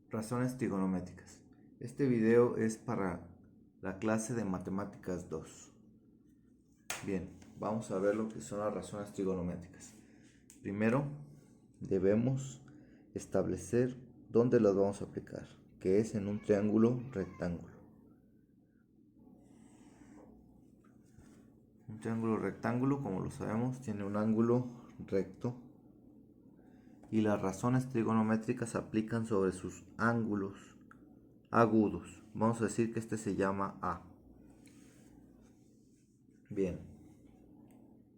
Razones trigonométricas. Este video es para la clase de matemáticas 2. Bien, vamos a ver lo que son las razones trigonométricas. Primero, debemos establecer dónde las vamos a aplicar, que es en un triángulo rectángulo. Un triángulo rectángulo, como lo sabemos, tiene un ángulo recto y las razones trigonométricas se aplican sobre sus ángulos agudos. Vamos a decir que este se llama A. Bien,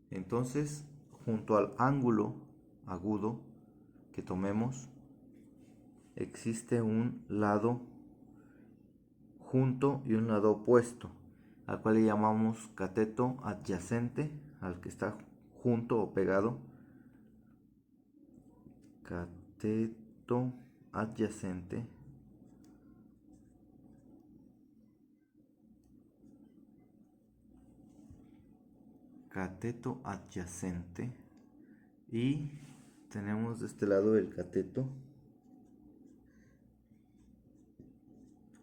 entonces junto al ángulo agudo que tomemos existe un lado junto y un lado opuesto, al cual le llamamos cateto adyacente al que está junto o pegado. Cateto adyacente y tenemos de este lado el cateto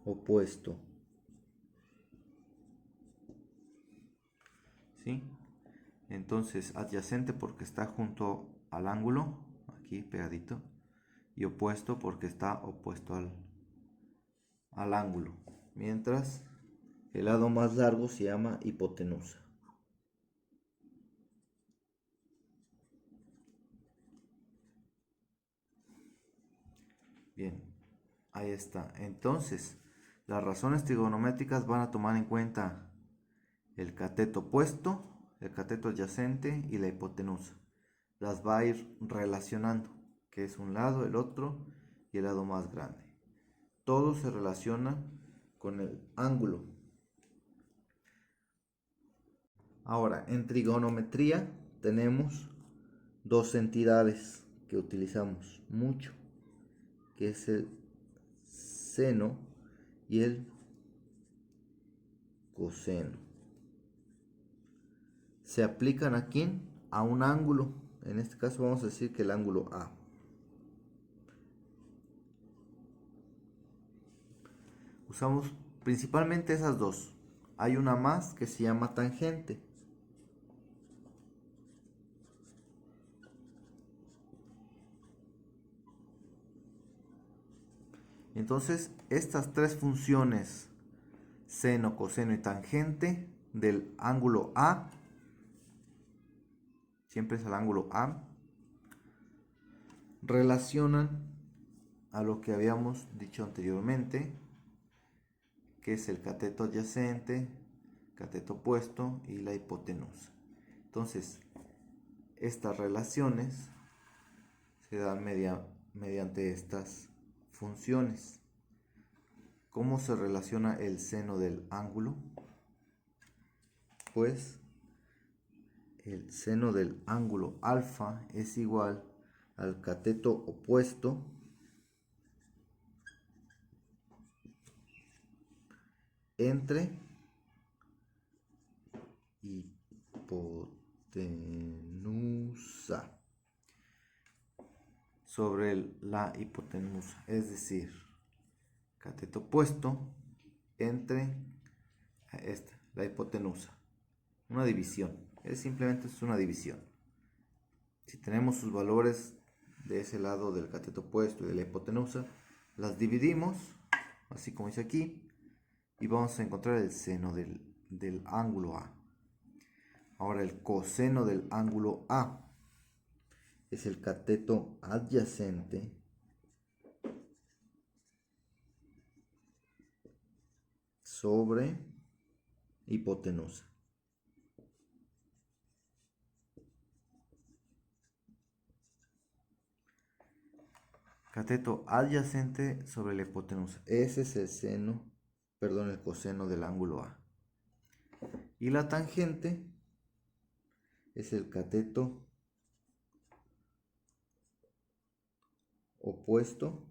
opuesto, ¿sí? Entonces adyacente porque está junto al ángulo, aquí pegadito, y opuesto porque está opuesto al ángulo, mientras el lado más largo se llama hipotenusa. Bien, ahí está. Entonces, las razones trigonométricas van a tomar en cuenta el cateto opuesto, el cateto adyacente y la hipotenusa. Las va a ir relacionando, que es un lado, el otro y el lado más grande. Todo se relaciona con el ángulo. Ahora, en trigonometría tenemos dos entidades que utilizamos mucho, que es el seno y el coseno. Se aplican aquí a un ángulo. En este caso vamos a decir que el ángulo A. Usamos principalmente esas dos. Hay una más que se llama tangente. Entonces, estas tres funciones, seno, coseno y tangente del ángulo A, siempre es el ángulo A, relacionan a lo que habíamos dicho anteriormente, que es el cateto adyacente, cateto opuesto y la hipotenusa. Entonces, estas relaciones se dan mediante estas funciones. ¿Cómo se relaciona el seno del ángulo? Pues el seno del ángulo alfa es igual al cateto opuesto entre hipotenusa sobre la hipotenusa, es decir, cateto opuesto entre la hipotenusa. Una división, simplemente es una división. Si tenemos sus valores de ese lado del cateto opuesto y de la hipotenusa, las dividimos, así como dice aquí, y vamos a encontrar el seno del ángulo A. Ahora el coseno del ángulo A es el cateto adyacente sobre hipotenusa. Cateto adyacente sobre la hipotenusa. Ese es el coseno del ángulo A. Y la tangente es el cateto opuesto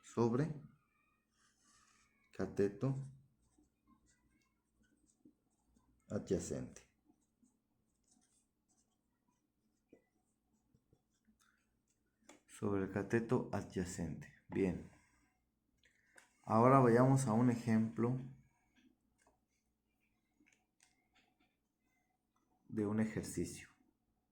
sobre cateto adyacente. sobre el cateto adyacente. Bien. Ahora vayamos a un ejemplo de un ejercicio.